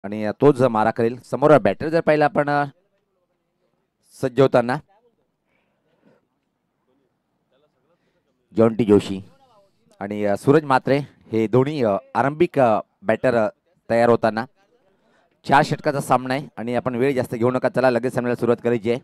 आणि तोच जर मारा करेल. समोर बॅटर जर पाहिला आपण सज्ज होताना जॉन्टी जोशी आणि सूरज मात्रे हे दोन्ही आरंभिक बॅटर तयार होताना 4 षटकाचा सामना आहे आणि आपण वेळ जास्त घेऊ नका. चला लगेच सामन्याला सुरुवात करायची आहे.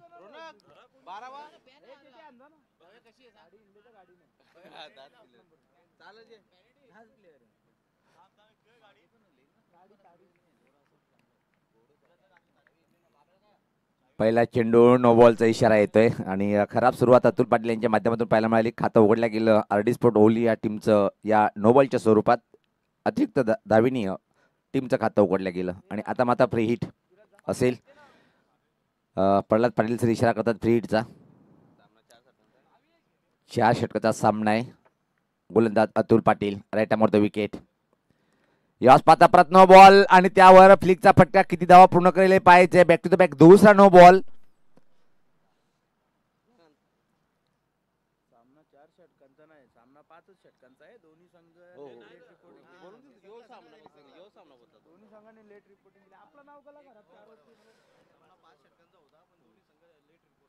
पहिला चेंडू नो बॉलचा इशारा येतोय आणि खराब सुरुवात अतुल पाटील यांच्या माध्यमातून पाहायला मिळाली. खातं उघडलं गेलं आरडी स्पोर्ट ओली या टीमचं या नो बॉलच्या स्वरूपात अतिरिक्त धावीनी टीमचं खातं उघडलं गेलं आणि आता मात्र फ्री हिट असेल. प्रल्हाद पाटील सर इशारा करतात फ्री हिटचा. 4 षटकाचा सामना आहे. गोलंदाज Atul Patil right arm the wicket. यास पाता परत नो बॉल आणि त्यावर फ्लिकचा फटका किती धावा पूर्ण करेल पाहायचे. बॅक टू द बॅक दुसरा नो बॉल.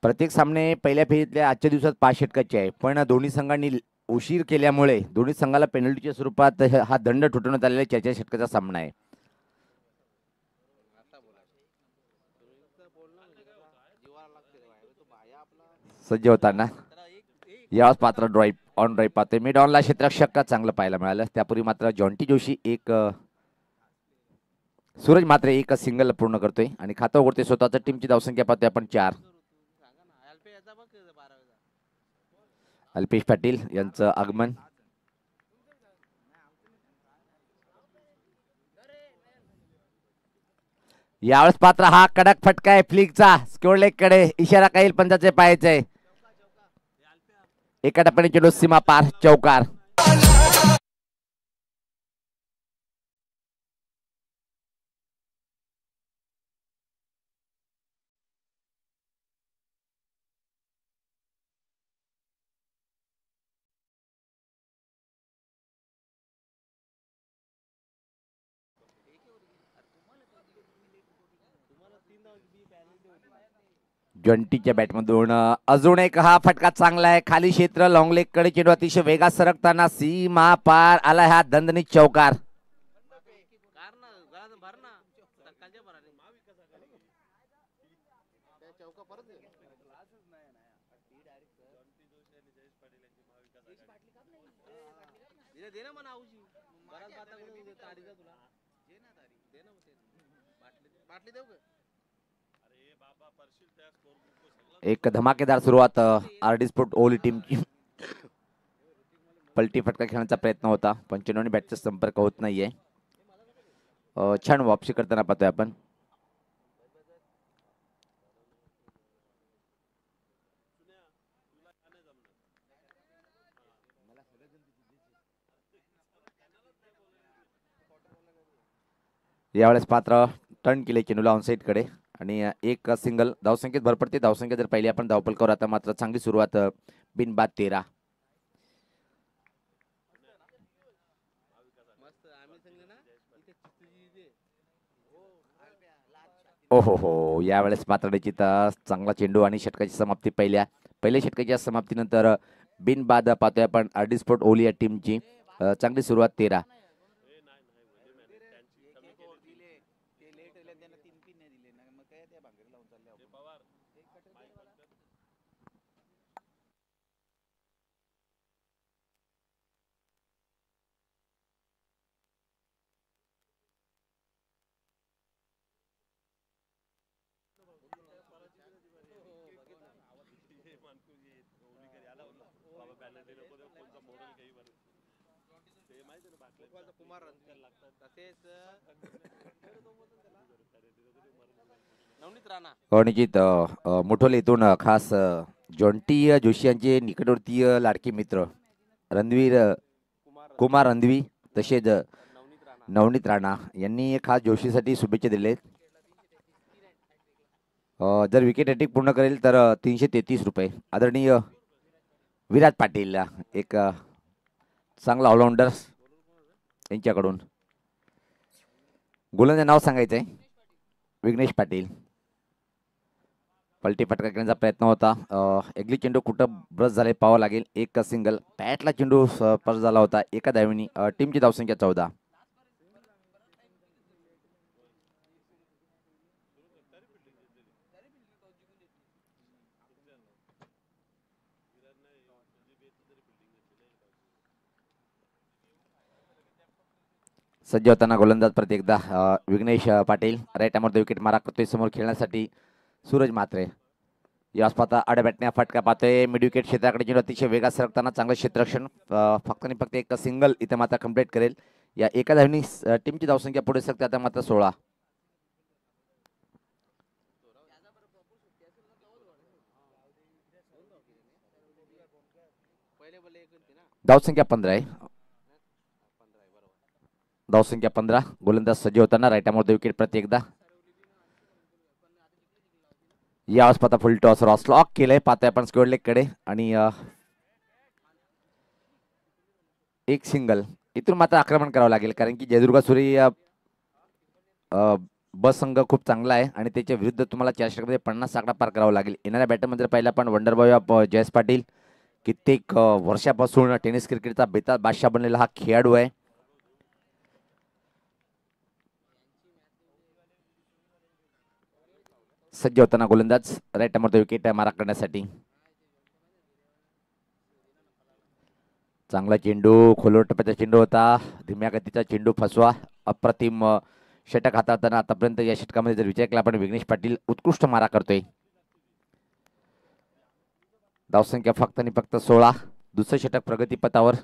प्रत्येक सामने पहिल्या फेरीतल्या आजच्या दिवसात 5 षटकाचे आहे, पण दोन्ही संघांनी उशीर केल्यामुळे दोन्ही संघाला पेनल्टीच्या स्वरूपात हा दंड ठोठवण्यात आलेला 4 षटकाचा सामना आहे. सज्ज होताना याच पात्र ड्राईव्ह ऑन ड्राईव्ह पाहतोय. मिड ऑनला क्षेत्ररक्षक चांगलं पाहायला मिळालं. त्यापूर्वी मात्र जॉन्टी जोशी एक सूरज मात्र एक सिंगल पूर्ण करतोय आणि खातं उघडतोय. स्वतःच्या टीमची धावसंख्या पाहतोय आपण 4. अल्पेश पाटील यांचं आगमन. यावेळेस पात्र हा कडक फटका आहे फ्लिकचा स्क्वेअर लेग कडे. इशारा काही पंचाचे पाहायचे. एका टप्प्याने चेंडू सीमा पार चौकार. जॉन्टीच्या बॅटमधून अजून एक हा फटका चांगला आहे. खाली क्षेत्र लॉंग लेग कडे चेंडू अतिशय वेगात सरकताना सीमा पार आला. हा दणदणीत चौकार. एक धमाकेदार सुरुवात आरडी स्पोर्ट ओली टीमची. पलटी फटका खेळण्याचा प्रयत्न होता पण चेंडूने बॅटचा संपर्क होत नाहीये. छान वापसी करताना पाहतोय आपण. यावेळेस पात्र टर्न केले चेंडूला ऑनसाइड कडे आणि एक सिंगल. धावसंख्येत भर पडते. धावसंख्या जर पाहिली आपण धावपलकावर आता मात्र चांगली सुरुवात बिनबाद 13. ओहो हो यावेळेस मात्र निश्चित चांगला चेंडू आणि षटकाची समाप्ती पहिल्या षटकाच्या समाप्तीनंतर बिनबाद पाहतोय आपण आरडी स्पोर्ट ओली या टीमची. चांगली सुरुवात 13. निश्चित मुठोले इथून खास जॉन्टी जोशी यांचे निकटवर्तीय लाडके मित्र कुमार रणवी तसेच नवनीत राणा यांनी खास जोशीसाठी शुभेच्छा दिले. जर विकेट हॅट्रिक पूर्ण करेल तर 333 रुपये. आदरणीय विराट पाटील एक चांगला ऑलराऊंडर यांच्याकडून गोलंदाज नाव सांगायचंय. विघ्नेश पाटील. पलटी फटका घेण्याचा प्रयत्न होता. एकली चेंडू कुठं ब्रश झाले पाहावं लागेल. एक सिंगल पॅटला चेंडू स्पर्श झाला होता. एका धावेनी टीमची धावसंख्या 14. सज्ज होताना गोलंदाज परत एकदा विघ्नेश पाटील राईट आमोर विकेट मारा करतोय समोर खेळण्यासाठी सूरज म्हात्रे. यास पाहता आड्या बॅटने फटका पाहतोय मिड विकेट क्षेत्राकडे चेंडू अतिशय वेगात सरकताना चांगलं क्षेत्ररक्षण. फक्त आणि फक्त एक सिंगल इथे मात्र कंप्लीट करेल. या एका धावनी टीमची धावसंख्या पुढे सरकते आता मात्र 16. धावसंख्या 15 आहे. धावसंख्या 15. गोलंदाज सज्ज होताना राईट आमोर विकेट प्रति एकदा. या पाहता फुल टॉस रॉस लॉक केलंय पाहतोय आपण स्क्वेअर लेग कडे आणि एक सिंगल. इथून मात्र आक्रमण करावं लागेल कारण की जयदुर्गा सूर्य बस संघ खूप चांगला आहे आणि त्याच्या विरुद्ध तुम्हाला 4 षटकामध्ये 50 आकडा पार करावा लागेल. येणाऱ्या बॅटरमध्ये पहिला पण wonder boy of Jayesh Patil. कित्येक वर्षापासून टेनिस क्रिकेटचा बेताज बादशाह बनलेला हा खेळाडू आहे. सज्ज होताना गोलंदाज राईट आमोर विकेट मारा करण्यासाठी. चांगला चेंडू खोलवर टप्प्याचा चेंडू होता. धीम्या गतीचा चेंडू फसवा. अप्रतिम षटक हाताळताना आतापर्यंत या षटकामध्ये जर विचार केला आपण विघ्नेश पाटील उत्कृष्ट मारा करतोय. धावसंख्या फक्त आणि फक्त 16. दुसरं षटक प्रगतीपथावर.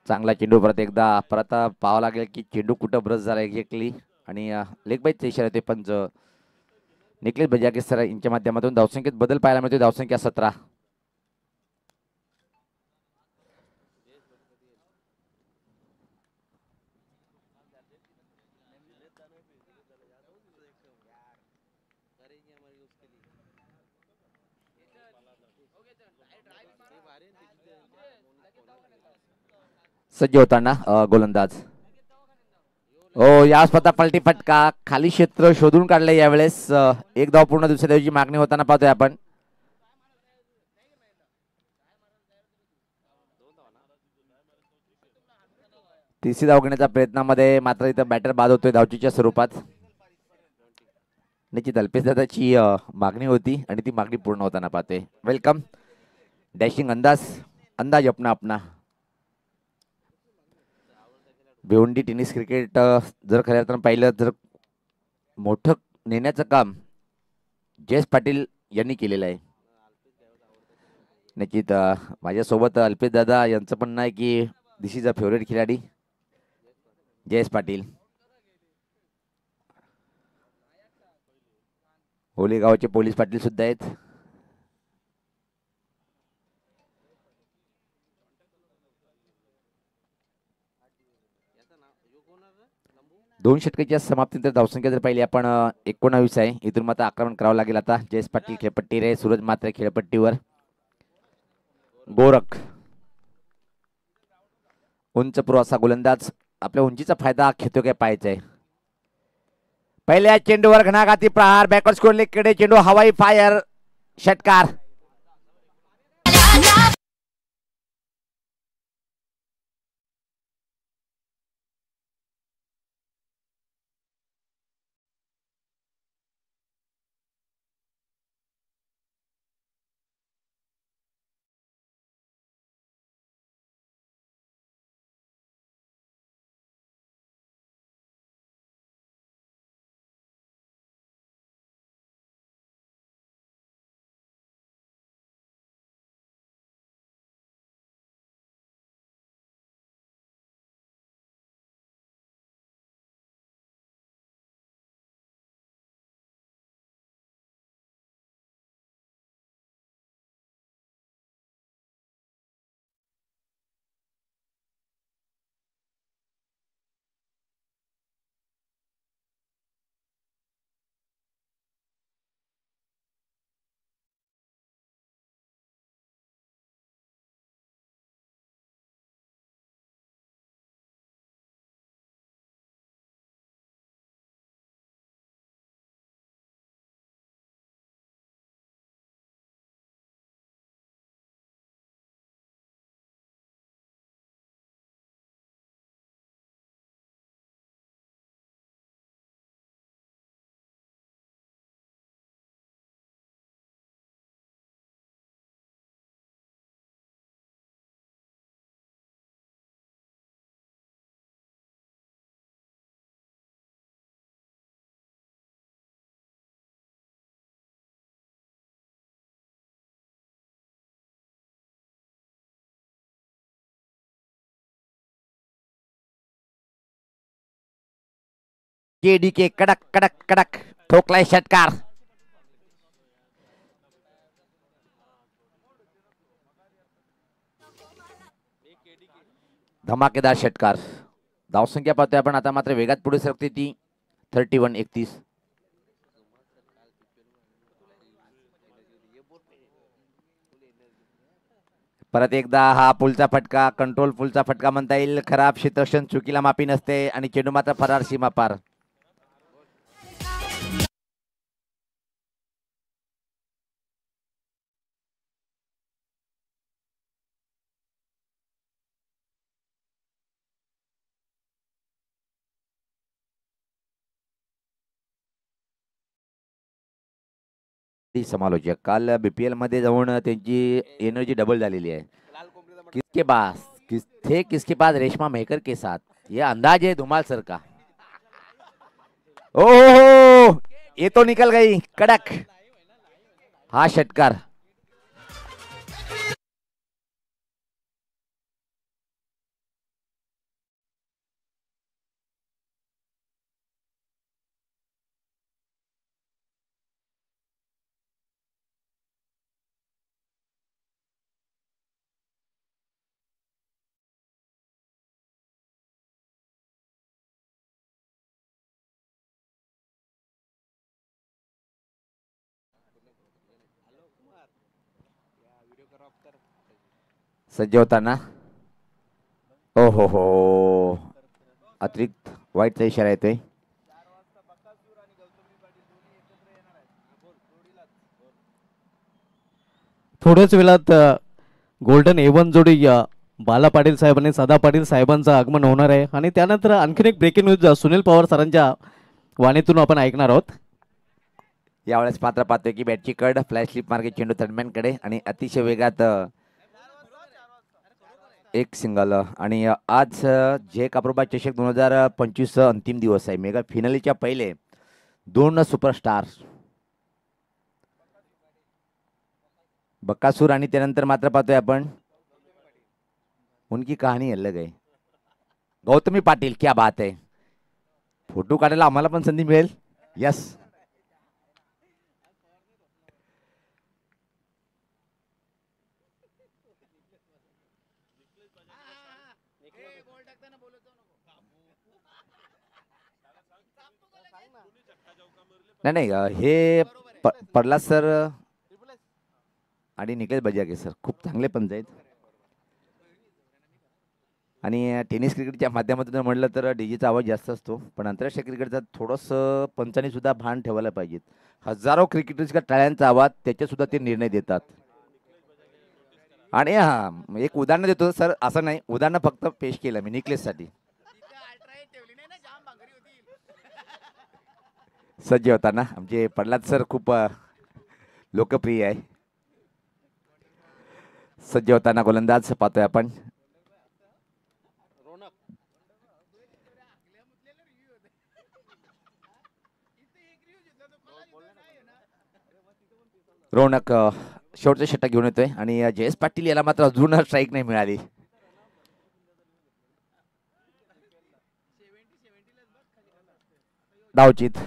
चांगला चेंडू परत एकदा परत पाहावं लागेल की चेंडू कुठं ब्रश झाला एक्झॅक्टली आणि लेग बाईटचा इशारा ते पंच निखिल बजागे सर यांच्या माध्यमातून धावसंख्येत बदल पाहायला मिळतो. धावसंख्या 17. सज्ज होताना गोलंदाज हो याच पता पलटी फटका खाली क्षेत्र शोधून काढले यावेळेस. एक धाव पूर्ण दुसऱ्या दिवशी मागणी होताना पाहतोय आपण. तिसरी धाव घेण्याच्या प्रयत्नामध्ये मात्र इथं बॅटर बाद होतोय धावचीच्या स्वरूपात. निश्चित अल्पेश दादाची मागणी होती आणि ती मागणी पूर्ण होताना पाहतोय. वेलकम डॅशिंग अंदाज अंदाज अपना अपना. भिवंडी टेनिस क्रिकेट जर खऱ्या अर्थानं पाहिलं तर मोठं नेण्याचं काम जयेश पाटील यांनी केलेलं आहे. नक्कीच माझ्यासोबत अल्पेश दादा यांचं म्हणणं आहे की दिस इज अ फेवरेट खिलाडी जयेश पाटील. होली गावचे पोलीस पाटील सुद्धा आहेत. दोन षटकाच्या समाप्तीनंतर धावसंख्या जर पाहिली आपण 19 आहे. इथून मात्र आक्रमण करावं लागेल आता. जयेश पाटील खेळपट्टी रे सूरज मात्र खेळपट्टीवर. गोरख उंच पुरो असा गोलंदाज आपल्या उंचीचा फायदा घेतो काय पाहायचा आहे. पहिल्या चेंडूवर घणाघाती प्रहार बॅकवर्ड स्कोर लेग कडे चेंडू हवाई फायर षटकार. KDK कडक कडक कडक ठोकलाय षटकार. धमाकेदार षटकार. धावसंख्या पाहतोय आपण आता मात्र वेगात पुढे सरकते ती 31-31. परत एकदा हा पुलचा फटका, कंट्रोल पुलचा फटका म्हणता येईल. खराब क्षेत्ररक्षण, चुकीला माफी नसते आणि चेंडू मात्र फरार सीमा पार. समालोचक काल BPL मध्ये जाऊन त्यांची एनर्जी डबल झालेली आहे. किसके पास किसके पास रेशमा मेहकर के साथ ये अंदाज है धुमाल सर का. ओहो ये तो निकल गई कडक. हा षटकार. सज्ज होताना ओ हो अतिरिक्त वाईटचा इशारा येतोय. थोड्याच वेळात गोल्डन A1 जोडी बाला पाटील साहेब आणि सदा पाटील साहेबांचं आगमन होणार आहे आणि त्यानंतर आणखीन एक ब्रेकिंग न्यूज सुनील पवार सरांच्या वाणीतून आपण ऐकणार आहोत. यावेळेस पात्र पाहतोय की बॅटची कड फ्लॅश स्लिप मार्गे चेंडू थर्डमॅनकडे आणि अतिशय वेगात एक सिंगल. आणि आज जे कापरोबा चषक 2025 अंतिम दिवस आहे. मेगा फिनालीच्या पहिले 2 सुपरस्टार बक्कासूर आणि त्यानंतर मात्र पाहतोय आपण उनकी कहाणी अलग आहे. गौतमी पाटील क्या बात आहे. फोटो काढायला आम्हाला पण संधी मिळेल. यस नाही हे पडला सर आणि निकलेश बजागे सर खूप चांगले पंच आहेत. आणि टेनिस क्रिकेटच्या माध्यमातून म्हटलं तर डीजेचा आवाज जास्त असतो, पण आंतरराष्ट्रीय क्रिकेटचा थोडंसं पंचांनी सुद्धा भान ठेवायला पाहिजेत. हजारो क्रिकेटर्सच्या टाळ्यांचा आवाज त्याचे सुद्धा ते निर्णय देतात. आणि हा एक उदाहरण देतो सर, असं नाही उदाहरण फक्त पेश केलं मी निकलेससाठी. सज्ज होताना आमचे प्रल्हाद सर खूप लोकप्रिय आहे. सज्ज होताना गोलंदाज पाहतोय आपण रौनक शेवटचा षटक घेऊन येतोय आणि जयेश पाटील याला मात्र अजून स्ट्राईक नाही मिळाली. धावचित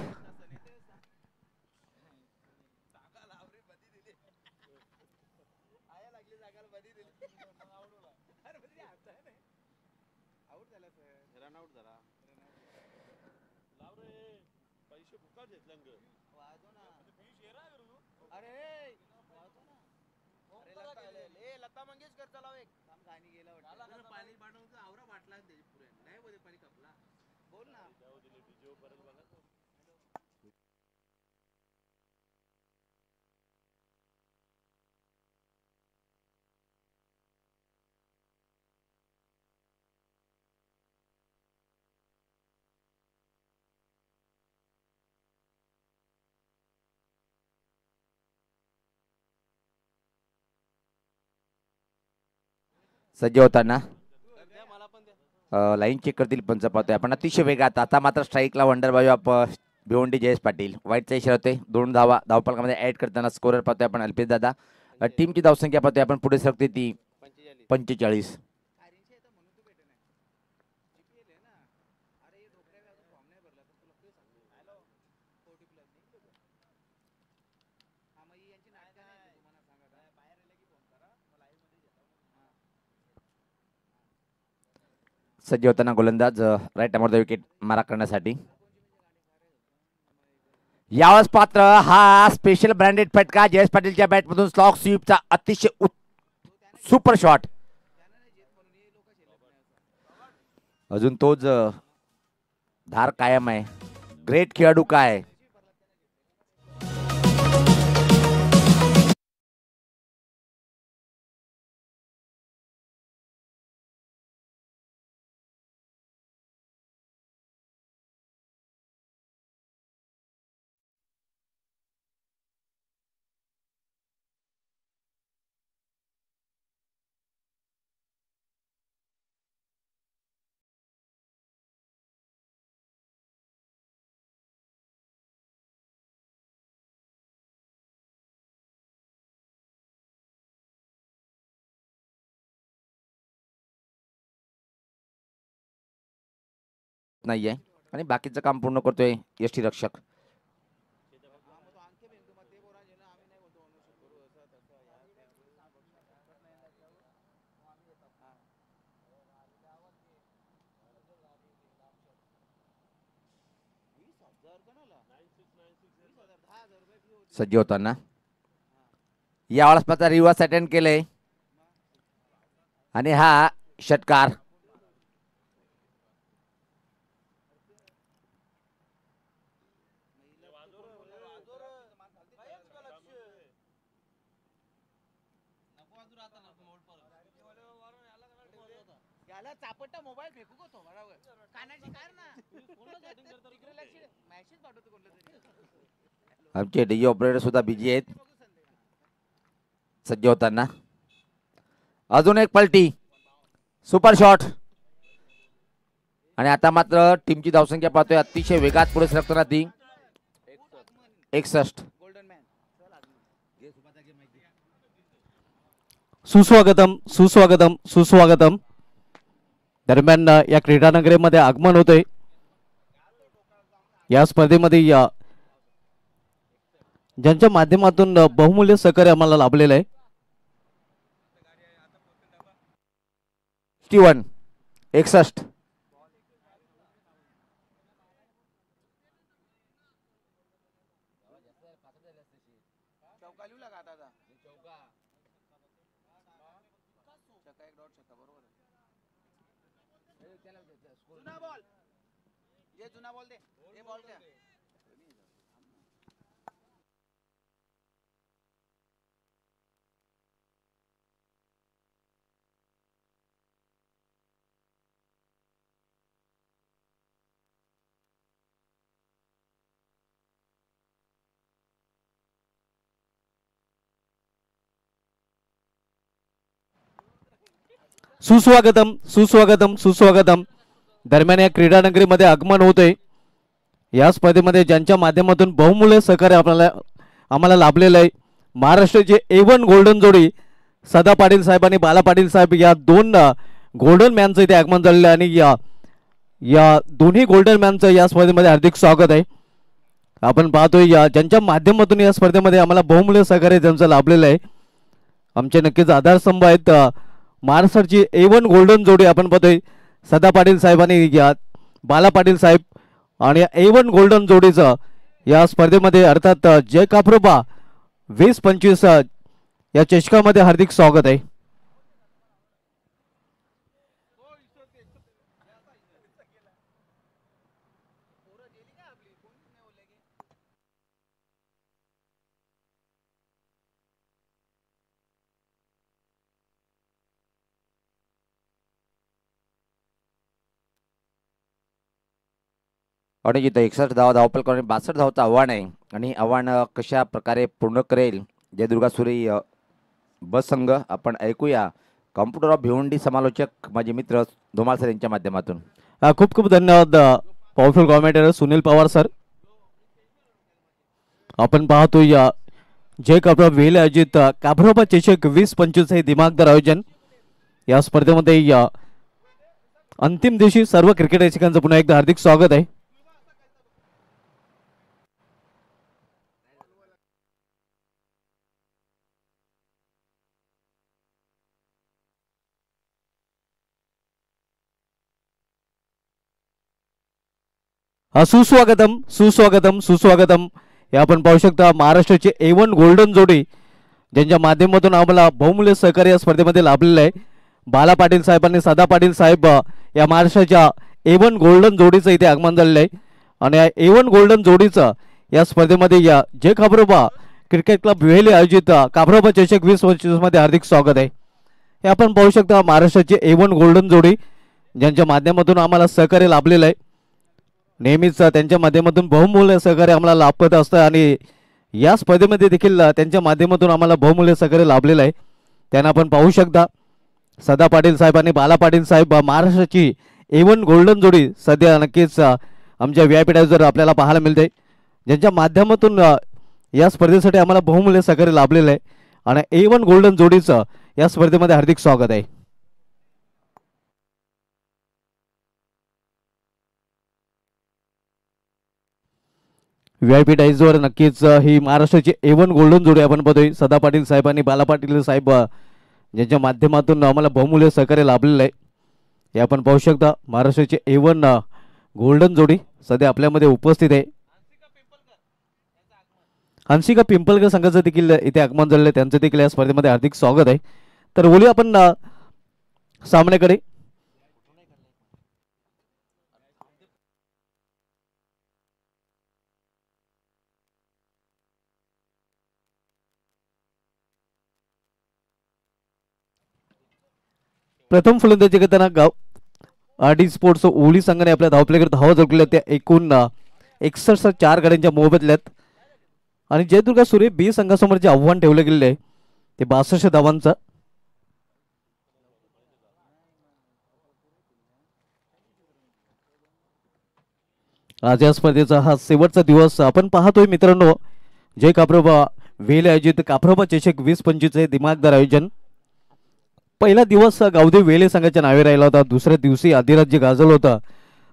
सज्ज होताना लाईन चेक करतील पंच पाहतोय आपण अतिशय वेगात. आता मात्र स्ट्राईकला वंडर बाजू भिवंडी जयेश पाटील वाईटचा इशारा होते. 2 धावा धावफलकामध्ये ऍड करताना स्कोरर पाहतोय आपण अल्पेश दादा. टीमची धावसंख्या पाहतोय आपण पुढे सरकते ती 45. सज्ज होताना गोलंदाज राईट द विकेट मारा करण्यासाठी. यावेळेस पात्र हा स्पेशल ब्रँडेड फटका जयेश पाटीलच्या बॅटमधून स्लॉग स्वीपचा अतिशय सुपर शॉट. अजून तोच धार कायम आहे. ग्रेट खेळाडू काय. नाहीये आणि बाकीचं काम पूर्ण करतोय यष्टी रक्षक. सज्ज होताना यावेळेस मात्र रिव्हर्स अटेंड केले आणि हा षटकार. आमचे डीजी ऑपरेटर सुद्धा बिजी आहेत. सज्ज होताना अजून एक पलटी सुपर शॉट आणि आता मात्र टीमची धावसंख्या पाहतोय अतिशय वेगात पुढे सरकताना ती 61. सुस्वागतम सुस्वागतम सुस्वागतम. दरम्यान या क्रीडा नगरीमध्ये आगमन होते. या स्पर्धेमध्ये ज्यांच्या माध्यमातून बहुमूल्य सहकार्य आम्हाला लाभलेलं आहे. स्टीवन 61. सुस्वागतम सुस्वागतम सुस्वागतम. दरम्यान या क्रीडा नगरीमध्ये आगमन होते. या स्पर्धेमध्ये ज्यांच्या माध्यमातून बहुमूल्य सहकार्य आम्हाला लाभलेलं आहे. महाराष्ट्राचे A1 गोल्डन जोडी सदा पाटील साहेब आणि बाला पाटील साहेब या दोन गोल्डन मॅनचं इथे आगमन झालेलं आहे आणि या दोन्ही गोल्डन मॅनचं या स्पर्धेमध्ये हार्दिक स्वागत आहे. आपण पाहतोय ज्यांच्या माध्यमातून या स्पर्धेमध्ये आम्हाला बहुमूल्य सहकार्य ज्यांचं लाभलेलं आहे. आमचे नक्कीच आधारस्तंभ आहेत. महाराष्ट्राची A1 गोल्डन जोडी आपण पाहतोय सदा पाटील साहेब आणि बाला पाटील साहेब आणि A1 गोल्डन जोडीचं या स्पर्धेमध्ये अर्थात जय काप्रोबा 2025 या चषकामध्ये हार्दिक स्वागत आहे. आणि जिथं 61 धावा धावपल करून 62 धावचं आव्हान आहे आणि आव्हान कशा प्रकारे पूर्ण करेल जयदुर्गा सुरी बस संघ आपण ऐकूया कॉम्प्युटर ऑफ भिवंडी समालोचक माझे मित्र धुमाळ सर यांच्या माध्यमातून. खूप खूप धन्यवाद powerful commentator Sunil Pawar sir. आपण पाहतोय जय काप्रोबा वेल अजित काप्रोबा चषक 2025 हे दिमागदार आयोजन. या स्पर्धेमध्ये अंतिम दिवशी सर्व क्रिकेट रसिकांचं पुन्हा एकदा हार्दिक स्वागत आहे. सुस्वागतम सुस्वागतम सुस्वागतम. हे आपण पाहू शकता महाराष्ट्राची A1 गोल्डन जोडी ज्यांच्या माध्यमातून आम्हाला बहुमूल्य सहकार्य या स्पर्धेमध्ये लाभलेलं आहे. बाला पाटील साहेब आणि सदा पाटील साहेब या महाराष्ट्राच्या A1 गोल्डन जोडीचं इथे आगमन झालेलं आहे. आणि या A1 गोल्डन जोडीचं या स्पर्धेमध्ये या जय काबरोबा क्रिकेट क्लब वेहेली आयोजित काबरोबा चषक 2025 मध्ये हार्दिक स्वागत आहे. हे आपण पाहू शकता महाराष्ट्राची A1 गोल्डन जोडी ज्यांच्या माध्यमातून आम्हाला सहकार्य लाभलेलं आहे. नेहमीच त्यांच्या माध्यमातून बहुमूल्य सहकार्य आम्हाला लाभत असतं आणि या स्पर्धेमध्ये देखील त्यांच्या माध्यमातून आम्हाला बहुमूल्य सहकार्य लाभलेलं आहे. त्यांना आपण पाहू शकता सदा पाटील साहेब आणि बाला पाटील साहेब महाराष्ट्राची A1 गोल्डन जोडी सध्या नक्कीच आमच्या व्यासपीठावर आपल्याला पाहायला मिळते, ज्यांच्या माध्यमातून या स्पर्धेसाठी आम्हाला बहुमूल्य सहकार्य लाभलेलं आहे. आणि A1 गोल्डन जोडीचं या स्पर्धेमध्ये हार्दिक स्वागत आहे. व्हीआयपी डाईजवर नक्कीच ही महाराष्ट्राची A1 गोल्डन जोडी आपण पाहतोय. सदा पाटील साहेब आणि बाला पाटील साहेब ज्यांच्या माध्यमातून आम्हाला बहुमूल्य सहकार्य लाभलेलं आहे. हे आपण पाहू शकता महाराष्ट्राची A1 गोल्डन जोडी सध्या आपल्यामध्ये उपस्थित आहे. हंसिका पिंपलकर संघाचं देखील इथे आगमन झालेलं आहे. त्यांचं देखील या स्पर्धेमध्ये हार्दिक स्वागत आहे. तर बोलूया आपण सामन्याकडे. प्रथम फलंदाजी करताना RD स्पोर्ट्स ओली संघाने आपल्या धावपलेकर धावा जोडल्या त्या एकूण 61 4 गाड्यांच्या मोबदल्यात. आणि जयदुर्गा सूर्य B संघासमोर जे आव्हान ठेवलं गेलेलं आहे ते 62 धावांचं. आज या स्पर्धेचा हा शेवटचा दिवस आपण पाहतोय मित्रांनो. जय काबरोबा वेल आयोजित काबरोबा चषक 2025 हे दिमागदार आयोजन. पहिला दिवस गावदेव वेले संघाच्या नावे राहिला होता. दुसऱ्या दिवशी आदिराज्य गाजवलं होतं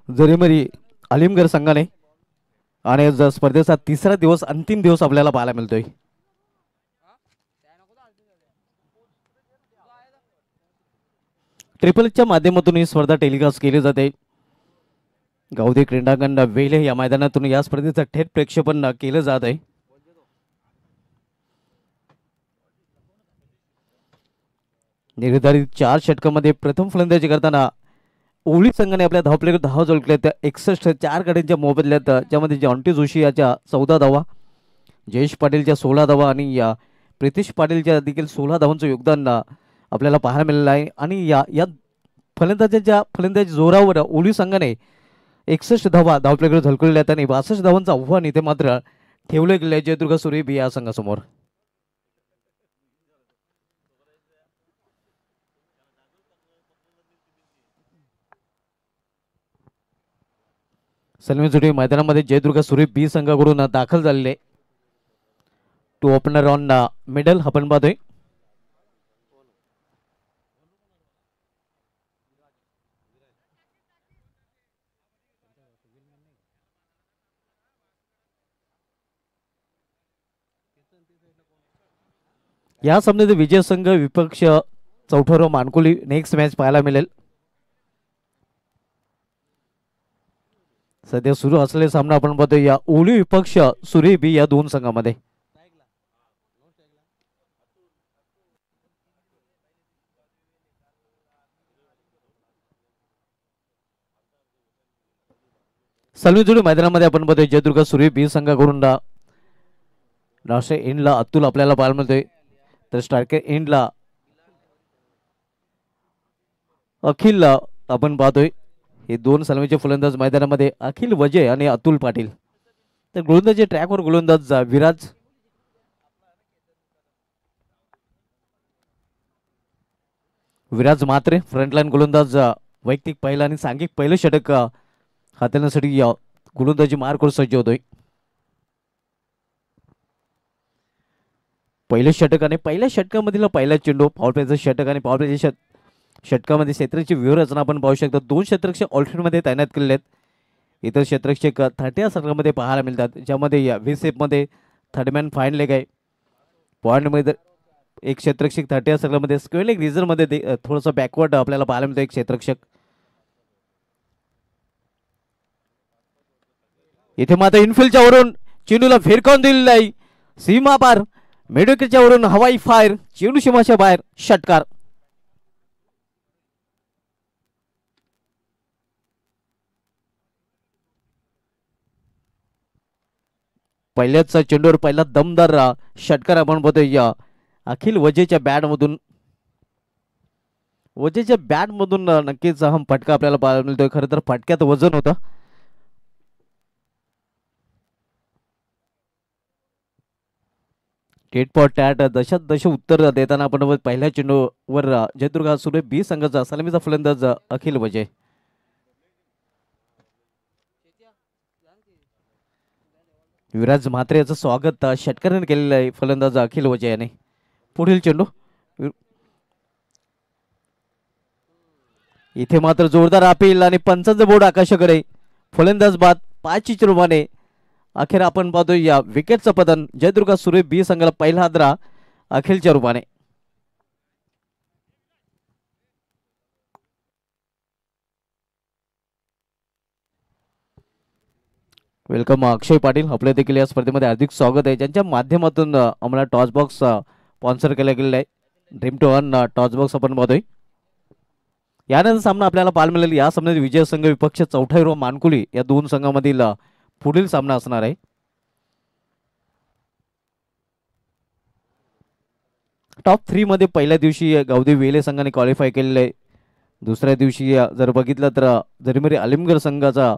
जरीमरी अलिमगड संघाने. आणि आज स्पर्धेचा तिसरा दिवस अंतिम दिवस आपल्याला पाहायला मिळतोय. ट्रिपल एचच्या माध्यमातून ही स्पर्धा टेलिकास्ट केली जाते. गावदेव क्रीडांगण वेले या मैदानातून या स्पर्धेचं थेट प्रेक्षेपण केलं जात आहे. निर्धारित 4 षटकामध्ये प्रथम फलंदाजी करताना ओली संघाने आपल्या धावपलेकर धावा जोडल्या त्या 61 4 गाड्यांच्या मोबदल्यात, ज्यामध्ये जॉन्टी जोशी याच्या 14 धावा, जयेश पाटीलच्या 16 धावा आणि या प्रितेश पाटीलच्या देखील 16 धावांचं योगदान आपल्याला पाहायला मिळालं आहे. आणि या फलंदाजी जोरावर ओली संघाने 61 धावा धावपलेकर झळकवलेल्या आहेत आणि 62 धावांचं आव्हान इथे मात्र ठेवलं गेलं आहे जयदुर्गा सूर्य B या संघासमोर. सलमी जोडी मैदानामध्ये जयदुर्गा सूर्य B संघाकडून दाखल झालेले. टू ओपनर ऑन मिडल आपण पाहतोय. या सामन्यात विजय संघ विपक्ष चौथारो मानकुली नेक्स्ट मॅच पाहायला मिळेल. सध्या सुरू असलेला सामना आपण पाहतो या ओली विपक्ष सूर्य B या दोन संघामध्ये. सलमी जोडी मैदानामध्ये आपण पाहतोय जयदुर्गा सूर्य B संघाकडून राष्ट्रीय एंडला अतुल आपल्याला पाहायला मिळतोय. तर स्ट्रायकर एंडला अखिल आपण पाहतोय. हे दोन सलमीचे फलंदाज मैदानामध्ये अखिल वजय आणि अतुल पाटील. तर गोलंदाजी ट्रॅकवर गोलंदाज विराज मात्रे. फ्रंटलाईन गोलंदाज वैयक्तिक पहिला आणि सांघिक पहिलं षटक हाताळण्यासाठी गोलंदाजी मार्कवर सज्ज होतोय. पहिलं षटक आणि पहिल्या षटकामधील पहिला चेंडू, पॉवर प्लेचं षटक आणि पॉवर प्लेच्या षटकामध्ये क्षेत्राची व्यूहरचना आपण पाहू शकतो. 2 क्षेत्ररक्षक ऑल्टरमध्ये तैनात केलेले आहेत. इतर क्षेत्ररक्षक 30 सर्कलमध्ये पाहायला मिळतात, ज्यामध्ये या व्हीसेपमध्ये थर्डमॅन फाईन लेग आहे. पॉईंटमध्ये एक क्षेत्ररक्षक 30 सर्कलमध्ये, स्क्वेअर लेग रिझर्वमध्ये थोडंसं बॅकवर्ड आपल्याला पाहायला मिळतं एक क्षेत्ररक्षक. इथे मात्र इनफिल्डच्या वरून चेंडूला फिरकावून दिलेला आहे सीमा पार. मिडविकेटच्या वरून हवाई फायर, चेंडू सीमाच्या बाहेर, षटकार. पहिल्याच चेंडूवर पहिला दमदार षटकार आपण बघतोय अखिल वजेच्या बॅटमधून. वजेच्या बॅटमधून नक्कीच हा फटका आपल्याला पाहायला मिळतोय. खरं तर फटक्यात वजन होतं. टेट फॉर टॅट दशात दश उत्तर देताना आपण पहिल्या चेंडूवर जयदुर्ग सुरे बी संघाचा सलामीचा फलंदाज अखिल वजे. विराज म्हात्रे याचं स्वागत षटकाराने केलेलं आहे फलंदाज अखिल वजे याने. पुढील चेंडू इथे मात्र जोरदार अपील आणि पंचांचं बोर्ड आकाशाकडे. फलंदाज बाद 5 चेंडूमाने. अखेर आपण पाहतो या विकेटचं पतन. जयदुर्ग सुरे बी संघाला पहिला हादरा अखिलच्या रूपाने. वेलकम अक्षय पाटील, आपले देखील या स्पर्धेमध्ये हार्दिक स्वागत आहे. ज्यांच्या माध्यमातून आम्हाला टॉस बॉक्स स्पॉन्सर केला गेलेला आहे. Dream to earn toss box आपण पाहतोय. यानंतर सामना आपल्याला पाहायला मिळेल. या सामन्यात विजय संघ विपक्ष चौथा हिरो मानकुली या दोन संघामधील पुढील सामना असणार आहे. टॉप 3 मध्ये पहिल्या दिवशी गावदेवी वेले संघाने क्वालिफाय केलेले आहे. दुसऱ्या दिवशी जर बघितलं तर जरीमरी अलिमगड संघाचा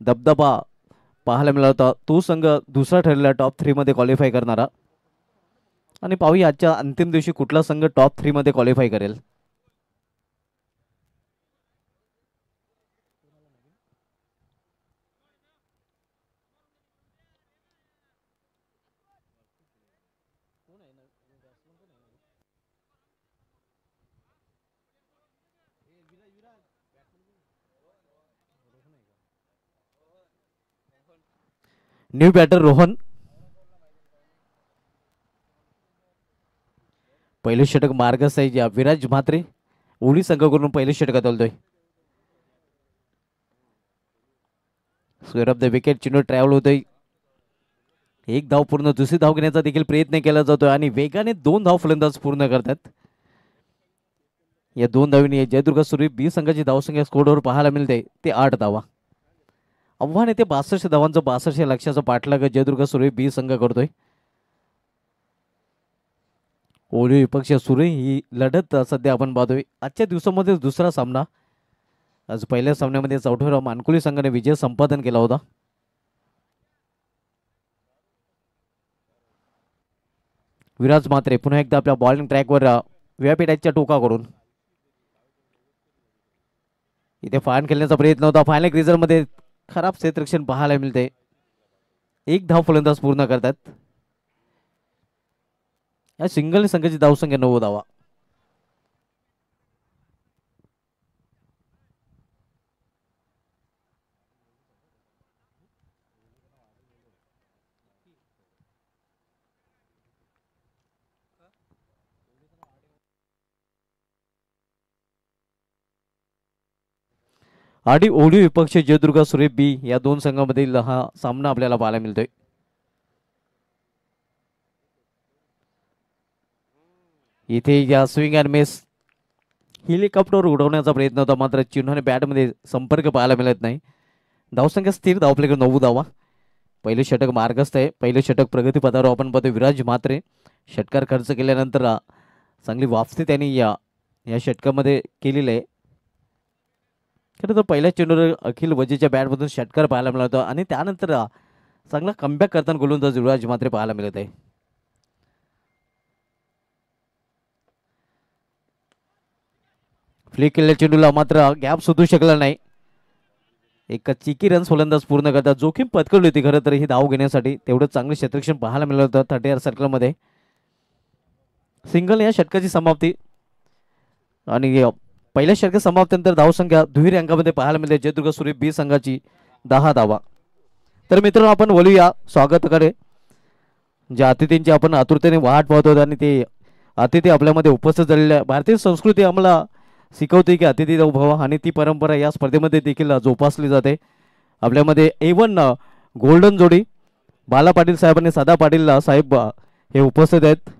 दबदबा पाहायला मिळाला होता. तो संघ दुसरा ठरलेला टॉप 3 मध्ये क्वालिफाय करणारा. आणि पाहूया आजच्या अंतिम दिवशी कुठला संघ टॉप 3 मध्ये क्वालिफाय करेल. New batter Rohan. पहिले षटक मार्गस आहे विराज म्हात्रे ओली संघाकडून पहिले षटक तोलतोय. स्क्वेअर ऑफ द विकेट चेंडू ट्रॅव्हल होतोय. एक धाव पूर्ण, दुसरी धाव घेण्याचा देखील प्रयत्न केला जातोय आणि वेगाने 2 धाव फलंदाज पूर्ण करतात. या 2 धावीने जयदुर्ग सुरे बी संघाची धावसंख्या स्कोरवर पाहायला मिळते ते 8 धावा. आव्हान येते 62 धावांचं 62 लक्षाचं पाठलाग जयदुर्ग सुरे बी संघ करतोय. ओली विपक्ष सुरे ही लढत सध्या आपण पाहतोय. आजच्या दिवसामध्ये दुसरा सामना. आज पहिल्या सामन्यामध्ये चौथ्या मानकुली संघाने विजय संपादन केला होता. विराज म्हात्रे पुन्हा एकदा आपल्या बॉलिंग ट्रॅकवर व्यापीठाच्या टोकाकडून. इथे फाईन खेळण्याचा प्रयत्न होता. फायनल क्रिजर मध्ये खराब क्षेत्ररक्षण पाहायला मिळते. 1 धाव फलंदाज पूर्ण करतात. या सिंगल संघाची धावसंख्या 9 धावा. आणि ओली विपक्ष जयदुर्ग सुरे बी या 2 संघांमधील हा सामना आपल्याला पाहायला मिळतोय. इथे या स्विंग अँड मिस हेलिकॉप्टर उडवण्याचा प्रयत्न होता, मात्र चिन्हाने बॅटमध्ये संपर्क पाहायला मिळत नाही. धावसंख्या स्थिर, धावपलीकडे 9 धावा. पहिले षटक मार्गस्थ आहे. पहिले षटक प्रगतीपथावर आपण पाहतो. विराज म्हात्रे षटकार खर्च केल्यानंतर चांगली वापसी त्यांनी या षटकामध्ये केलेली आहे. खरं तर पहिल्या चेंडूवर अखिल वजेच्या बॅटमधून षटकार पाहायला मिळत आणि त्यानंतर चांगला कमबॅक करताना गोलंदाज विराज म्हात्रे पाहायला मिळत आहे. फ्लिक केलेल्या चेंडूला मात्र गॅप शोधू शकला नाही. एक चिकी रन्स फलंदाज पूर्ण करतात. जोखीम पत्करली होती खरं तर ही धाव घेण्यासाठी. तेवढं चांगलं क्षेत्ररक्षण पाहायला मिळालं होतं 30 सर्कलमध्ये. सिंगल या षटकाची समाप्ती आणि पहिल्या षटक समाप्तीनंतर धावसंख्या दुहेरी अंकामध्ये पाहायला मिळते जयदुर्ग सुरे बी संघाची 10 धावा. तर मित्रांनो आपण बोलूया स्वागताकडे. ज्या अतिथींची आपण आतुरतेने वाट पाहत होतो आणि ते अतिथी आपल्यामध्ये उपस्थित झालेल्या. भारतीय संस्कृती आम्हाला शिकवते की अतिथी देवो भव आणि ती परंपरा या स्पर्धेमध्ये देखील जोपासली जाते. आपल्यामध्ये A1 गोल्डन जोडी बाला पाटील साहेब आणि सदा पाटील साहेब हे उपस्थित आहेत.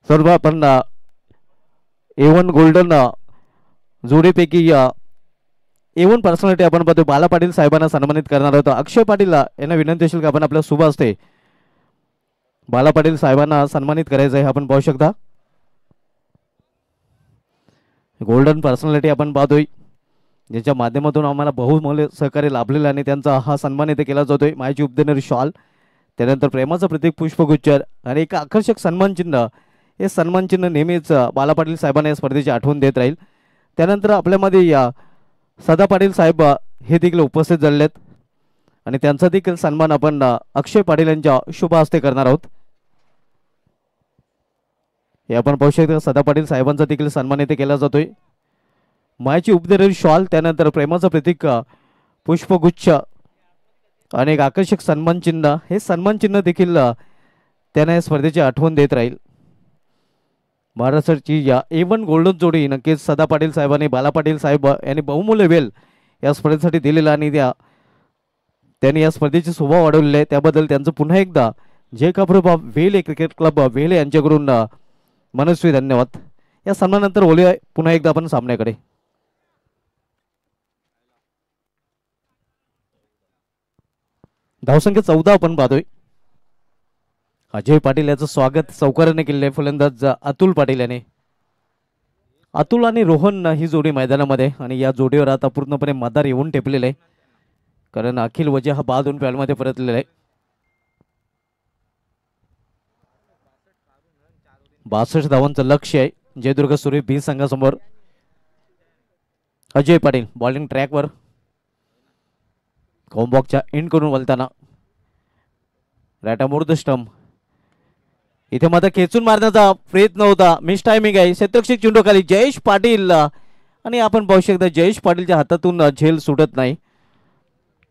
सर्व आपण A1 गोल्डन जोडीपैकी A1 पर्सनॅलिटी आपण पाहतो बाला पाटील साहेबांना सन्मानित करणार आहोत. अक्षय पाटील यांना विनंती असेल की आपण आपल्या शुभ असते बाला पाटील साहेबांना सन्मानित करायचं आहे. आपण पाहू शकता गोल्डन पर्सनॅलिटी आपण पाहतोय ज्याच्या माध्यमातून आम्हाला बहुमूल्य सहकार्य लाभलेलं आणि त्यांचा हा सन्मान इथे केला जातोय. माहिती उपदेणारी शॉल, त्यानंतर प्रेमाचं प्रतीक पुष्पगुच्छ आणि एक आकर्षक सन्मानचिन्ह. हे सन्मानचिन्ह नेहमीच बाला पाटील साहेबांना या स्पर्धेची आठवण देत राहील. त्यानंतर आपल्यामध्ये सदा पाटील साहेब हे देखील उपस्थित झालेले आहेत आणि त्यांचा देखील सन्मान आपण अक्षय पाटील यांच्या शुभ हस्ते करणार आहोत. हे आपण पाहू शकता सदा पाटील साहेबांचा देखील सन्मान इथे केला जातोय. मायाची उपदेणारी शॉल, त्यानंतर प्रेमाचं प्रतीक पुष्पगुच्छ आणि एक आकर्षक सन्मान चिन्ह. हे सन्मान चिन्ह देखील त्यांना या स्पर्धेची आठवण देत राहील. महाराष्ट्राची या A1 गोल्डन जोडी नक्कीच सदा पाटील साहेबांनी बाला पाटील साहेब यांनी बहुमूल्य वेळ या स्पर्धेसाठी दिलेला आणि त्यांनी या स्पर्धेची शोभा वाढवलेली आहे. त्याबद्दल त्यांचं पुन्हा एकदा जय काप्रभा वेले क्रिकेट क्लब वेले यांच्याकडून मनस्वी धन्यवाद. या सन्मानानंतर बोलूया पुन्हा एकदा आपण सामन्याकडे. धावसंख्या 14 आपण पाहतोय. अजय पाटील याचं स्वागत चौकाराने केलेले फलंदाज अतुल पाटील याने. अतुल आणि रोहन ही जोडी मैदानामध्ये आणि या जोडीवर आता पूर्णपणे मदार येऊन टेपलेले आहे कारण अखिल वजे हा बाद होऊन पॅडमध्ये परतलेला आहे. 62 धावांचं लक्ष्य आहे जयदुर्ग सूर्य बी संघासमोर. अजय पाटील बॉलिंग ट्रॅकवर कॉम्बॉक्सच्या एंड करून वलताना राटा स्टंप. इथे मात्र खेचून मारण्याचा प्रयत्न होता. मिस टायमिंग आहे. शतरक्षक चेंडू खाली जयेश पाटील आणि आपण पाहू शकता जयेश पाटीलच्या हातातून झेल सुटत नाही.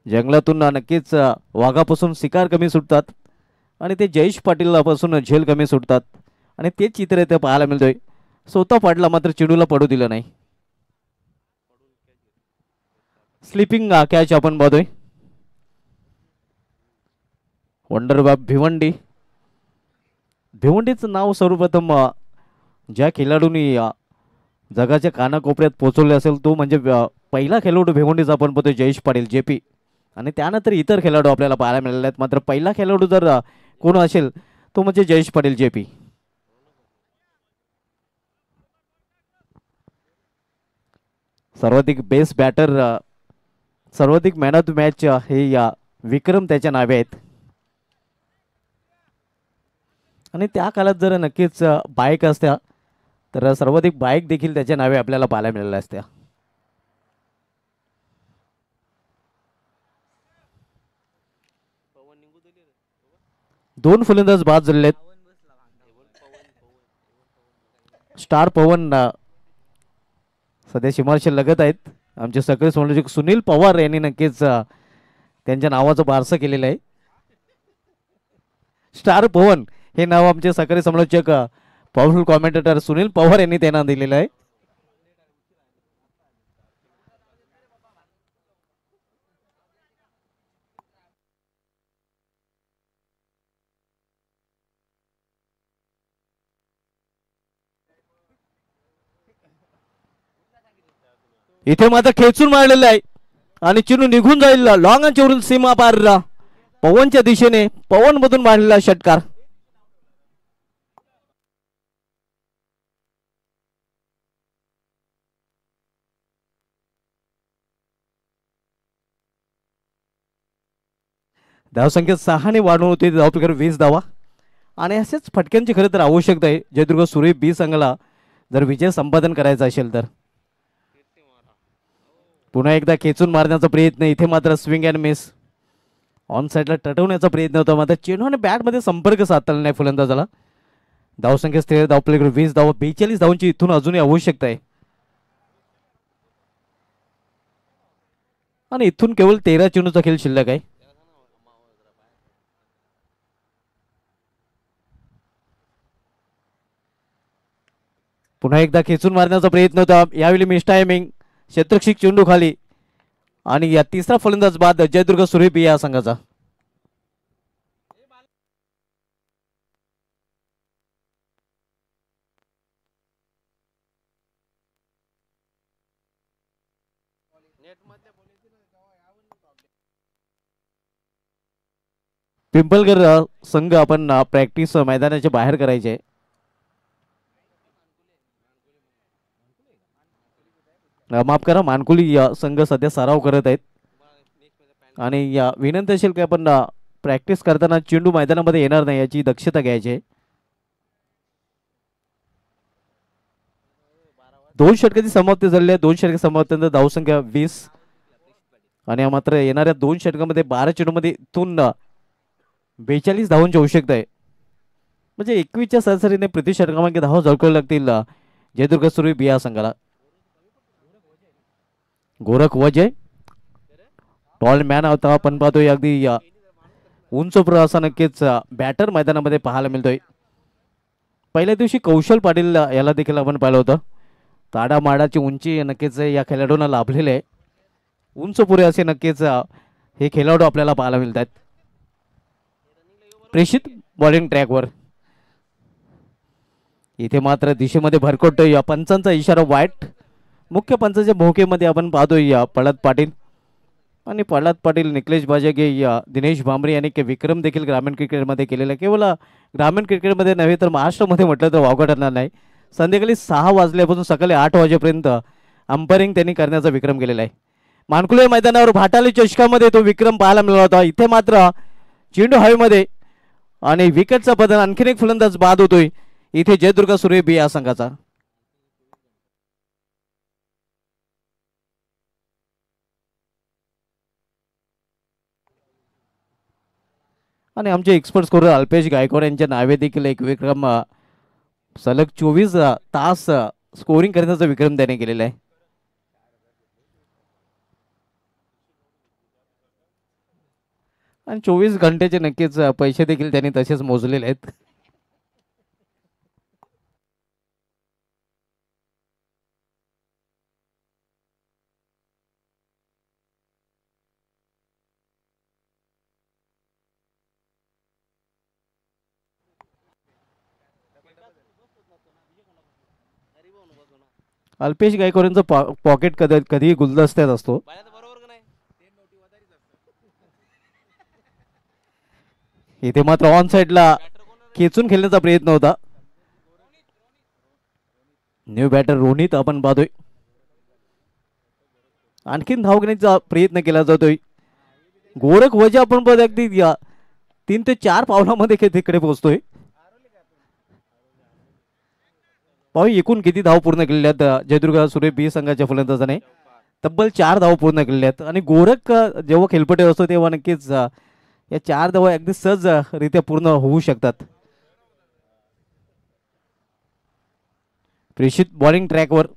जंगलातून नक्कीच वाघापासून शिकार कमी सुटतात आणि ते जयेश पाटीलपासून झेल कमी सुटतात आणि ते चित्र इथे पाहायला मिळतोय. स्वतः पाटला मात्र चेंडूला पडू दिलं नाही. स्लिपिंग कॅच आपण पाहतोय. वंडरबाब भिवंडीचं नाव सर्वप्रथम ज्या खेळाडूंनी जगाच्या कानाकोपऱ्यात पोहोचवले असेल तो म्हणजे पहिला खेळाडू भिवंडीचा आपण पाहतोय जयेश पाटील JP आणि त्यानंतर इतर खेळाडू आपल्याला पाहायला मिळाले आहेत. मात्र पहिला खेळाडू जर कोण असेल तो म्हणजे जयेश पाटील JP. सर्वाधिक बेस्ट बॅटर, सर्वाधिक मॅन ऑफ द मॅच हे विक्रम त्याच्या नावे आहेत आणि त्या काळात जर नक्कीच बाईक असत्या तर सर्वाधिक बाईक देखील त्याच्या नावे आपल्याला पाहायला मिळाल्या असत्या. दोन फलंदाज बाद झालेले आहेत. स्टार पवन सध्या सीमारेषा लगत आहेत. आमचे सगळे समालोचक सुनील पवार यांनी नक्कीच त्यांच्या नावाचं बारसं केलेलं आहे. स्टार पवन हे नाव आमचे सकाळी समालोचक पॉवरफुल कॉमेंटेटर सुनील पवार यांनी त्यांना दिलेलं आहे. इथे मात्र खेचून मारलेलं आहे आणि चिनू निघून जाईल लॉंग वरून सीमा पार पवनच्या दिशेने. पवन मधून मारलेला षटकार. धावसंख्या 6 वाढवून होती. धावपैकी 20 धावा आणि असेच फटक्यांची खरं तर आवश्यकता आहे जयदुर्ग सूर्य बी संघाला जर विजय संपादन करायचा असेल तर. पुन्हा एकदा खेचून मारण्याचा प्रयत्न. इथे मात्र स्विंग अँड मिस. ऑन साईडला टटवण्याचा प्रयत्न होता मात्र चेंडूने बॅटमध्ये संपर्क साधला नाही फलंदाजाला. धावसंख्या स्थिर. धावपैकी 20 धावा. 42 धावांची इथून अजूनही आवश्यकता आहे आणि इथून केवळ 13 चेंडूचा खेळ शिल्लक आहे. पुन्हा एकदा खेचून मारण्याचा प्रयत्न होता. यावेळी मिस टायमिंग. क्षेत्रक्षक चेंडू खाली. आणि या तिसरा फलंदाज बाद जयदुर्ग सुरेबी या संघाचा. पिंपलगर संघ आपण प्रॅक्टिस मैदानाच्या बाहेर करायचे. माफ करा, मानकुली संघ सध्या सराव करत आहेत आणि या विनंती असेल की आपण प्रॅक्टिस करताना चेंडू मैदानामध्ये येणार नाही याची दक्षता घ्यायची. 2 षटकाची समाप्ती झालेली आहे. 2 षटक समाप्तीनंतर धावसंख्या 20 आणि मात्र येणाऱ्या 2 षटकामध्ये 12 चेंडूमध्ये इथून 42 धावांची आवश्यकता आहे. म्हणजे 21च्या सरासरीने प्रति षटकामागे धावा झळकावे लागतील जयदुर्ग सुरेबी या संघाला. गोरख वजय टॉल मॅन होता, आपण पाहतोय अगदी उंच प्रवासा नक्कीच बॅटर मैदानामध्ये पाहायला मिळतोय. पहिल्या दिवशी कौशल पाटील याला देखील आपण पाहिलं होतं. ताडामाडाची उंची नक्कीच या खेळाडूंना लाभलेले आहे. उंच पुरे असे नक्कीच हे खेळाडू आपल्याला पाहायला मिळतात. प्रेषित बॉलिंग ट्रॅकवर इथे मात्र दिशेमध्ये भरकटतो या पंचांचा इशारा वाईट. मुख्य पंचाच्या भूमिकेमध्ये आपण पाहतोय या प्रल्हाद पाटील आणि प्रल्हाद पाटील, निकलेश बाजगे, या दिनेश भांबरे आणि विक्रम देखील ग्रामीण क्रिकेटमध्ये केलेला आहे. केवळ ग्रामीण क्रिकेटमध्ये नव्हे तर महाराष्ट्रामध्ये म्हटलं तर वावगं ठरणार नाही. संध्याकाळी 6 वाजल्यापासून सकाळी 8 वाजेपर्यंत अंपायरिंग त्यांनी करण्याचा विक्रम केलेला आहे. मानकुले मैदानावर भाटाली चषकामध्ये तो विक्रम पाहायला मिळाला होता. इथे मात्र चेंडू हवेमध्ये आणि विकेटचा बदल आणखीन एक फलंदाज बाद होतोय इथे जयदुर्ग सुरेबी या संघाचा. आणि आमचे एक्सपर्ट स्कोरर अल्पेश गायकवाड यांच्या नावे देखील एक विक्रम सलग 24 तास स्कोरिंग करण्याचा विक्रम त्याने केलेला आहे. आणि 24 घंटेचे नक्कीच पैसे देखील त्यांनी तसेच मोजलेले आहेत. अल्पेश गायकवाडांचं पॉकेट कधीही गुलदस्त्यात असतो. इथे मात्र ऑन साइडला खेचून खेळण्याचा प्रयत्न होता. न्यू बॅटर रोहित आपण पाहतोय. आणखीन धाव घेण्याचा प्रयत्न केला जातोय. गोरख वजा आपण पाहतो अगदी 3 ते 4 पावलामध्ये तिकडे पोहोचतोय. पाहू एकूण किती धाव पूर्ण केलेल्या आहेत जयदुर्ग सुरेबी संघाच्या फलंदाजाने. तब्बल 4 धाव पूर्ण केलेल्या आहेत. आणि गोरख जेव्हा खेळपटे असतो तेव्हा नक्कीच या 4 धावा अगदी सहजरित्या पूर्ण होऊ शकतात. प्रेषित बॉलिंग ट्रॅकवर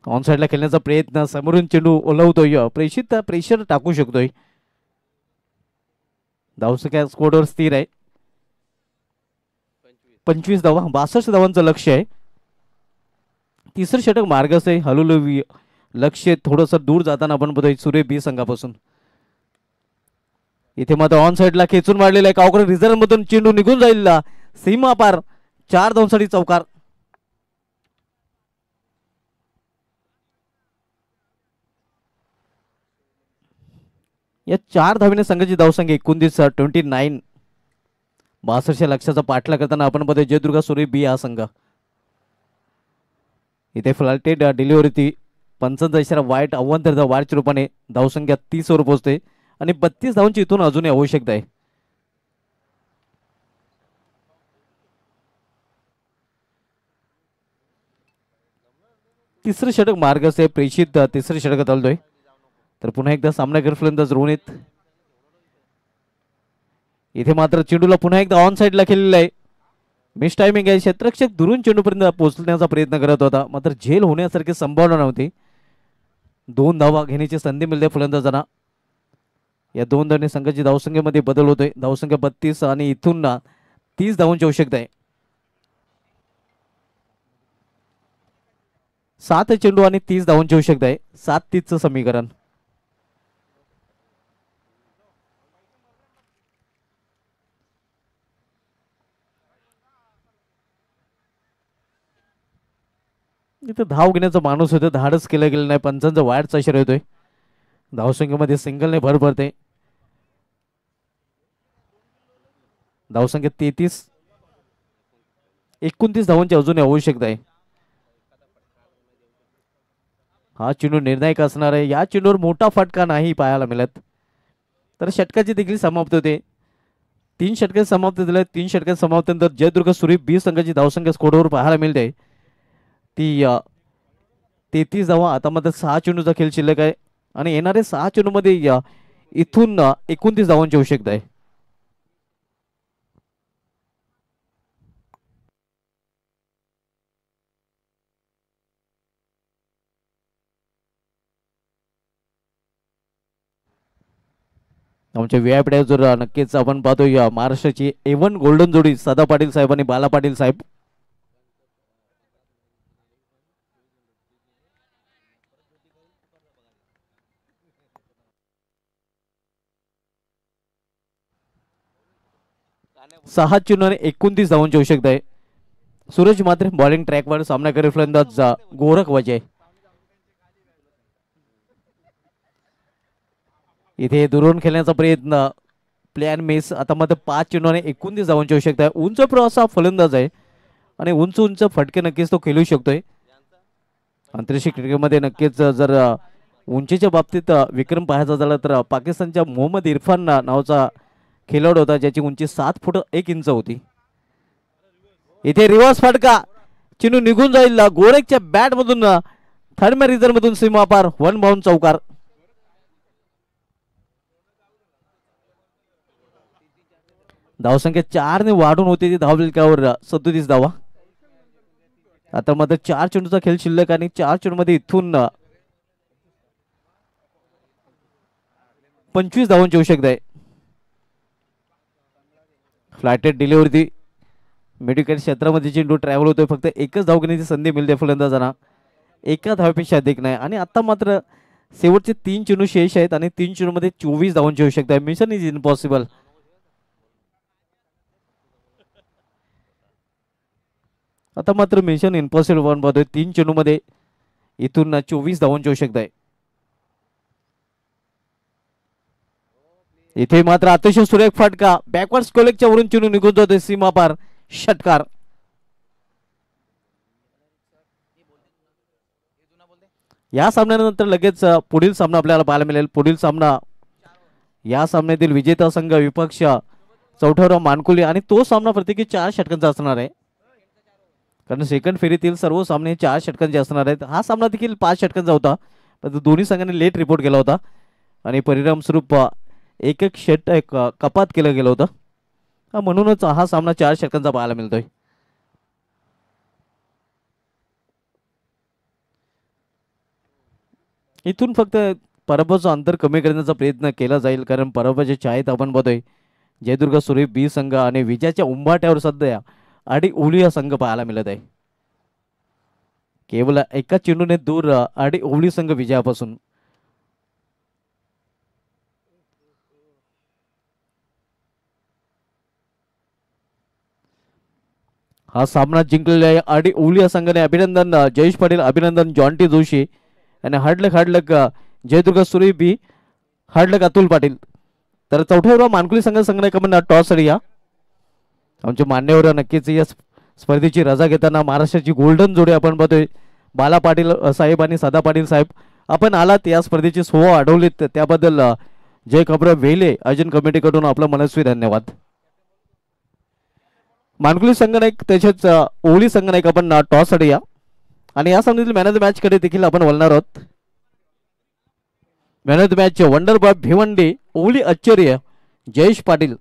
ऑन साइडला खेळण्याचा प्रयत्न, समोरून चेंडू ओलवतोय. प्रेषित प्रेशर टाकू शकतोय. धावसंख्या स्कोरवर स्थिर आहे. 25 धावा, 62 धावांचं लक्ष आहे. तिसरं षटक मार्गच आहे. हळूहळू लक्ष थोडस दूर जाताना आपण बघतोय सुरेबी संघापासून. इथे मात्र ऑन साइडला खेचून मारलेला आहे. कावकर रिझर्व मधून चेंडू निघून जाईल सीमा पार. 4 धावांसाठी चौकार. या 4 धावेने संघाची धावसंख्या 29. 62 लक्षाचा पाठला करताना आपण बघतोय जयदुर्ग सुरेबी हा संघ. इथे फ्लॅटेड डिलिव्हरी ती 55 इशारा वाईट. अव्वंतर वाढच्या रूपाने धावसंख्या 30 वर पोहोचते आणि 32 धावांची इथून अजूनही आवश्यकता आहे. तिसरं षटक मार्गच आहे. प्रेषित तिसरं षटकात आलतोय. तर पुन्हा एकदा सामनावीर फलंदाज रोहित. इथे मात्र चेंडूला पुन्हा एकदा ऑन साइडला खेळलेला आहे. मिस टायमिंग आहे. क्षेत्ररक्षक दुरून चेंडूपर्यंत पोहोचण्याचा प्रयत्न करत होता, मात्र झेल होण्यासारखी संभावना नव्हती. 2 धावा घेण्याची संधी मिळते फलंदाजांना. या 2 धावांनी संघाची धावसंख्येमध्ये बदल होतोय. धावसंख्या 32 आणि इथून 30 धावांची आवश्यकता आहे. 7 चेंडू आणि 30 धावांची आवश्यकता आहे. 7-30चं समीकरण. इथं धाव घेण्याचा माणूस होता, धाडच केलं गेलं नाही. पंचांचा वाईटचा इशारा येतोय. धावसंख्येमध्ये सिंगलने भर पडते. धावसंख्या 33. 29 धावांची अजून आवश्यकता आहे. हा चेंडू निर्णायक असणार आहे. या चेंडूवर मोठा फटका नाही पाहायला मिळत, तर षटकाची देखील समाप्त होते. 3 षटके समाप्त झाले. 3 षटके समाप्तीनंतर जयदुर्ग सुरी 20 संघाची धावसंख्या स्कोरवर पाहायला मिळते ती 33 धावा. आता मात्र 6 चेंडूचा खेळ शिल्लक आहे आणि येणारे 6 चेंडूमध्ये इथून 29 धावांची आवश्यकता आहे. आमच्या व्हीआयपी जर नक्कीच आपण पाहतो या महाराष्ट्राची A1 गोल्डन जोडी सदा पाटील साहेब आणि बाला पाटील साहेब. सहा चेंडू आणि 29 धावांची आवश्यकता आहे. सूरज मात्र बॉलिंग ट्रॅकवर सामनाकरी फलंदाज गोरख वजय. इथे दुरून खेळण्याचा प्रयत्न, प्लॅन मिस. आता मात्र 5 चेंडू आणि 29 धावांची आवश्यकता आहे. उंच प्रवासा फलंदाज आहे आणि उंच उंच फटके नक्कीच तो खेळू शकतोय. आंतरराष्ट्रीय क्रिकेटमध्ये नक्कीच जर उंचीच्या बाबतीत विक्रम पाहायचा झाला तर पाकिस्तानच्या मोहम्मद इरफान नावाचा खेळाडू होता, ज्याची उंची 7 फूट 1 इंच होती. इथे रिव्हर्स फटका, चेंडू निघून जाईल. गोरखच्या बॅट मधून थर्ड रिझर्व मधून सीमापार 1 बाउंड चौकार. धावसंख्या 4 ने वाढून होती ती धावफलकावर 37 धावा. आता मात्र 4 चेंडूचा खेळ शिल्लक आणि 4 चेंडू मध्ये इथून 25 धावांची आवश्यकता आहे. फ्लायटेड डिलिव्हरी, मिडविकेट क्षेत्रामध्ये चेंडू ट्रॅव्हल होतोय. फक्त एकच धाव घेण्याची संधी मिळते फलंदाजांना, एका धावेपेक्षा अधिक नाही. आणि आता मात्र शेवटचे 3 चेंडू शेष आहेत आणि 3 चेंडू मध्ये 24 धावांची आवश्यकता आहे. Mission is impossible. आता मात्र मिशन इम्पॉसिबल वन पाहतोय. 3 चेंडू मध्ये इथून 24 धावांची आवश्यकता आहे. इथे मात्र अतिशय सुरेख फटका, बॅकवर्ड स्कोलेकच्या वरून चेंडू निघून जातोय सीमापार, षटकार. या सामन्यानंतर लगेच पुढील सामना आपल्याला पाहायला मिळेल. पुढील सामना या सामन्यातील विजेता संघ विपक्ष चौथाराव मानकुली आणि तो सामना प्रत्येकी 4 षटकांचा असणार आहे, कारण सेकंड फेरीतील सर्व सामने 4 षटकांचे असणार आहेत. हा सामना देखील 5 षटकांचा होता, पण दोन्ही संघांनी लेट रिपोर्ट केला होता आणि परिणामस्वरूप एक षटक कपात केलं गेलं होतं. म्हणूनच हा सामना 4 षटकांचा पाहायला मिळतोय. इथून फक्त पराभवाचं अंतर कमी करण्याचा प्रयत्न केला जाईल, कारण पराभवाच्या छायेत आपण बघतोय जयदुर्ग सुरे बी संघ आणि विजयाच्या उंबाट्यावर सध्या आडी ओवली हा संघ पाहायला मिळत आहे. केवळ एका चेंडूने दूर आडी ओवली संघ विजयापासून. हा सामना जिंकलेला आडी ओवली या संघाने अभिनंदन जयेश पाटील, अभिनंदन जॉन्टी जोशी आणि हार्डलक जयदुर्ग सुरे बी, हार्डलक अतुल पाटील. तर चौथ्या मानकुली संघाने कमांडर टॉस या आमचे मान्यवर नक्कीच या स्पर्धेची रजा घेताना महाराष्ट्राची गोल्डन जोडी आपण पाहतोय बाला पाटील साहेब आणि सदा पाटील साहेब. आपण आलात या स्पर्धेची शोभा वाढवलीत त्याबद्दल जय खबर वेले आयोजन कमिटीकडून आपला मनस्वी धन्यवाद. मानकुली संघाने तसेच ओवली संघाने आपण टॉस या आणि या सामन्यातील मॅन ऑफ द मॅच कडे देखील आपण वळणार आहोत. Man of the match wonder boy Bhiwandi, Ovali आश्चर्य जयेश पाटील.